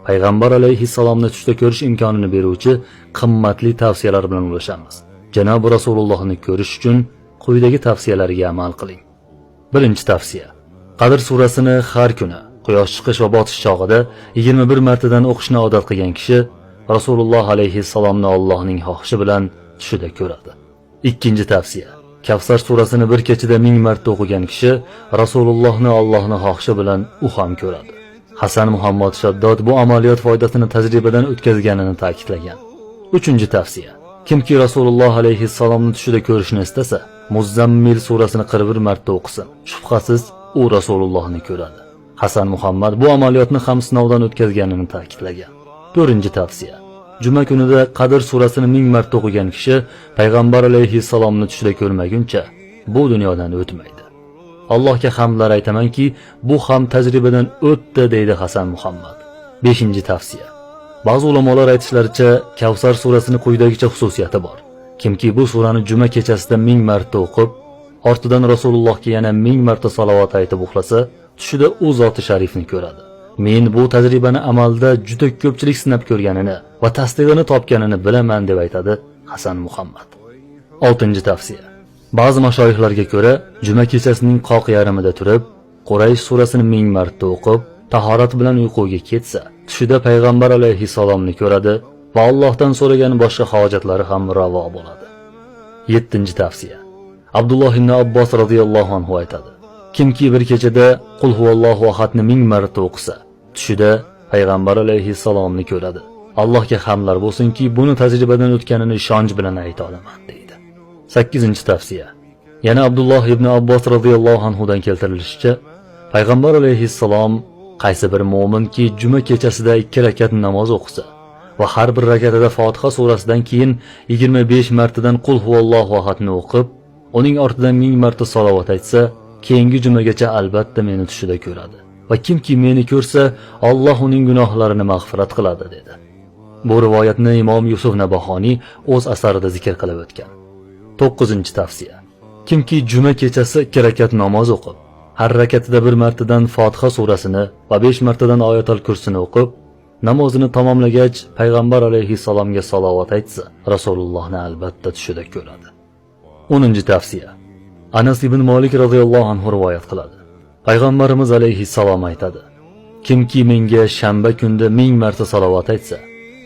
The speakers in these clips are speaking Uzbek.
Payg'ambar alayhissalomni tushda ko'rish imkonini beruvchi qimmatli tavsiyalar bilan ulashamiz. Janob Rasulullohni ko'rish uchun quyidagi tavsiyalarga amal qiling. Birinchi tavsiya: Qadr surasini har kuni quyosh chiqish va botish chog'ida 21 martadan o'qishni odat qilgan kishi Rasululloh alayhissalomni Allohning xohishi bilan tushida ko'radi. Ikkinchi tavsiya: Kavsar surasini bir kechada 1000 marta o'qigan kishi Rasulullohni Allohning xohishi bilan u ham ko'radi. Hasan Muhammad Shaddod bu amaliyot foydasini tajribadan o'tkazganini ta'kidlagan. Uchinchi tavsiya: Kimki Rasululloh alayhissalomni tushida ko'rishni istasa, Muzzammil surasini 41 marta o'qisin. Shubhasiz, u Rasulullohni ko'radi. Hasan Muhammad bu amaliyotni ham sinovdan o'tkazganini ta'kidlagan. To'rtinchi tavsiya: Juma kunida Qadr surasini 1000 marta o'qigan kishi Payg'ambar alayhissalomni tushida ko'rmaguncha bu dunyodan o'tmaydi. Allohga hamdlar aytamanki, bu ham tajribadan o'tdi, deydi Hasan Muhammad. Beshinchi tavsiya: Ba'zi ulamolar aytishlaricha, Kavsar surasini quyidagicha xususiyati bor. Kimki bu surani juma kechasida 1000 marta o'qib, ortidan Rasulullohga yana 1000 marta salovat aytib uxlasa, tushida u zoti sharifni ko'radi. Men bu tajribani amalda juda ko'pchilik sinab ko'rganini va tasdig'ini topganini bilaman, deb aytadi Hasan Muhammad. Oltinchi tavsiya: Ba'zi mashoyixlarga ko'ra, juma kechasining qoq yarimida turib, Quraysh surasini 1000 marta o'qib, tahorat bilan uyquga ketsa, tushida Payg'ambar alayhissalomni ko'radi va Allohdan so'ragan boshqa hojatlari ham ravo bo'ladi. Yettinchi tavsiya: Abdulloh ibn Abbos radhiyallohu anhu aytadi: Kimki bir kechada Qul huvallohu ahadni 1000 marta o'qisa, tushida Payg'ambar alayhissalomni ko'radi. Allohga hamdlar bo'lsinki, buni tajribadan o'tganini ishonch bilan ayta olaman, deydi. 8-tavsiya. Yana Abdulloh ibn Abbos radhiyallohu anhu dan keltirilishicha, Payg'ambar alayhissalom qaysi bir mu'minki juma kechasida 2 rakat namoz o'qisa va har bir rakatida Fotiha surasidan keyin 25 martadan Qul huvallohu ahadni o'qib, uning ortidan 1000 marta salovat aytsa, keyingi jumagacha albatta meni tushida ko'radi. Va kimki meni ko'rsa, Alloh uning gunohlarini mag'firat qiladi, dedi. Bu rivoyatni Imom Yusuf Nabahoniy o'z asarida zikr qilib o'tgan. 9-tavsiya. Kimki juma kechasi 2 rakat namoz o'qib, har rakatida 1 martadan Fotiha surasini va 5 martadan Oyatul Kursini o'qib, namozini tamomlagach Payg'ambar alayhissalomga salovat aytsa, Rasulullohni albatta tushida ko'radi. 10-tavsiya. Anas ibn Malik radhiyallohu anhu rivoyat qiladi. Payg'ambarimiz alayhissalom aytadi: Kimki menga shanba kunda 1000 marta salovat aytsa,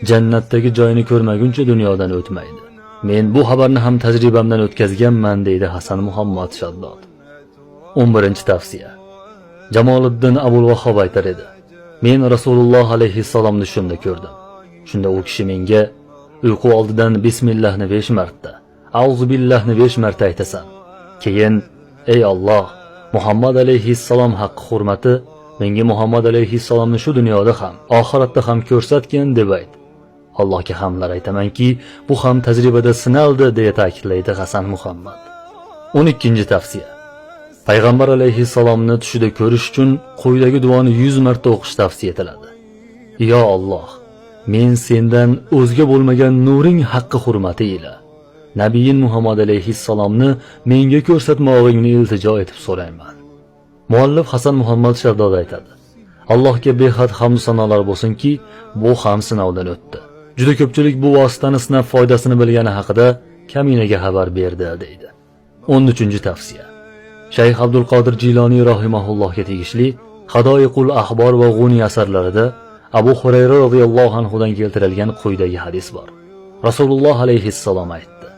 jannatdagi joyini ko'rmaguncha dunyodan o'tmaydi. Men bu xabarni ham tajribamdan o'tkazganman, deydi Hasan Muhammad Shaddod. 11-tavsiya. Jamoliddin Abul Vahhob aytar edi: Men Rasululloh alayhissalomni shunda ko'rdim. Shunda u kishi menga uyqu oldidan bismillahni 5 marta, auzu billahni 5 marta aytasan. Keyin, ey Alloh, Muhammad alayhissalom haqqi hurmati, menga Muhammad alayhissalomni shu dunyoda ham, oxiratda ham ko'rsatgan, deb ayt. Allohga hamdlar aytamanki, bu ham tajribada sinaldi, deya ta'kidlaydi Hasan Muhammad. 12-tavsiya. Payg'ambar alayhissalomni tushida ko'rish uchun quyidagi duoni 100 marta o'qish tavsiya etiladi. Yo Alloh, men sendan o'zga bo'lmagan nuring haqqi hurmati ila Nabiyin Muhammad alayhissalomni menga ko'rsatmog'ingni iltijo etib so'rayman. Muallif Hasan Muhammad Shaddod aytadi: Allohga behad hamd sanolar bo'lsinki, bu ham sinovdan o'tdi. Juda ko'pchilik bu vositani sinab foydasini bilgani haqida kaminaga xabar berdi, deydi. 13-tavsiya. Shayx Abdul Qodir Jiloniy rahimahullohga tegishli Hadoiqul Ahbor va G'uni asarlarida Abu Hurayra radhiyallohu anhu dan keltirilgan quyidagi hadis bor. Rasululloh alayhissalom aytdi: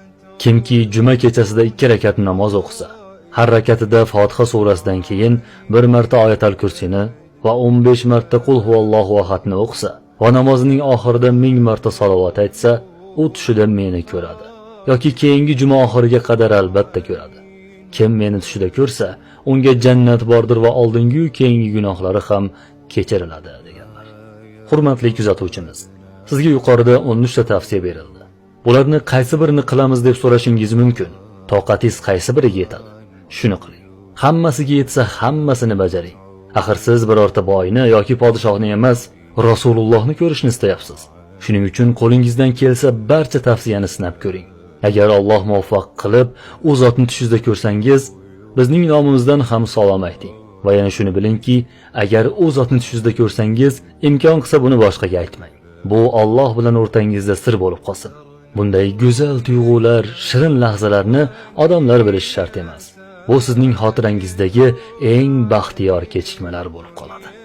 Kimki juma kechasida 2 rakat namoz o'qisa, har rakatida Fotiha surasidan keyin 1 marta Oyatul Kursini va 15 marta Qul huvallohu ahadni o'qisa va namozining oxirida 1000 marta salovat aytsa, u tushida meni ko'radi yoki keyingi juma oxiriga qadar albatta ko'radi. Kim meni tushida ko'rsa, unga jannat bordir va oldingi va keyingi gunohlari ham kechiriladi, deganlar. Hurmatli kuzatuvchimiz, sizga yuqorida 13 ta tavsiya berildi. Bularni qaysi birini qilamiz deb so'rashingiz mumkin. Toqatingiz qaysi biriga yetadi? Shuni qiling. Hammasiga yetsa hammasini bajaring. Axir siz birorta boyni yoki podshohni emas, Rasulullohni ko'rishni istayapsiz. Shuning uchun qo'lingizdan kelsa barcha tavsiyani sinab ko'ring. Agar Alloh muvaffaq qilib, u zotni tushingizda ko'rsangiz, bizning nomimizdan ham salom ayting. Va yana shuni bilingki, agar u zotni tushingizda ko'rsangiz, imkon qilsa buni boshqaga aytmang. Bu Alloh bilan o'rtangizda sir bo'lib qolsin. Bunday go'zal tuyg'ular, shirin lahzalarni odamlar bilishi shart emas. Bu sizning xotirangizdagi eng baxtiyor kechikmalar bo'lib qoladi.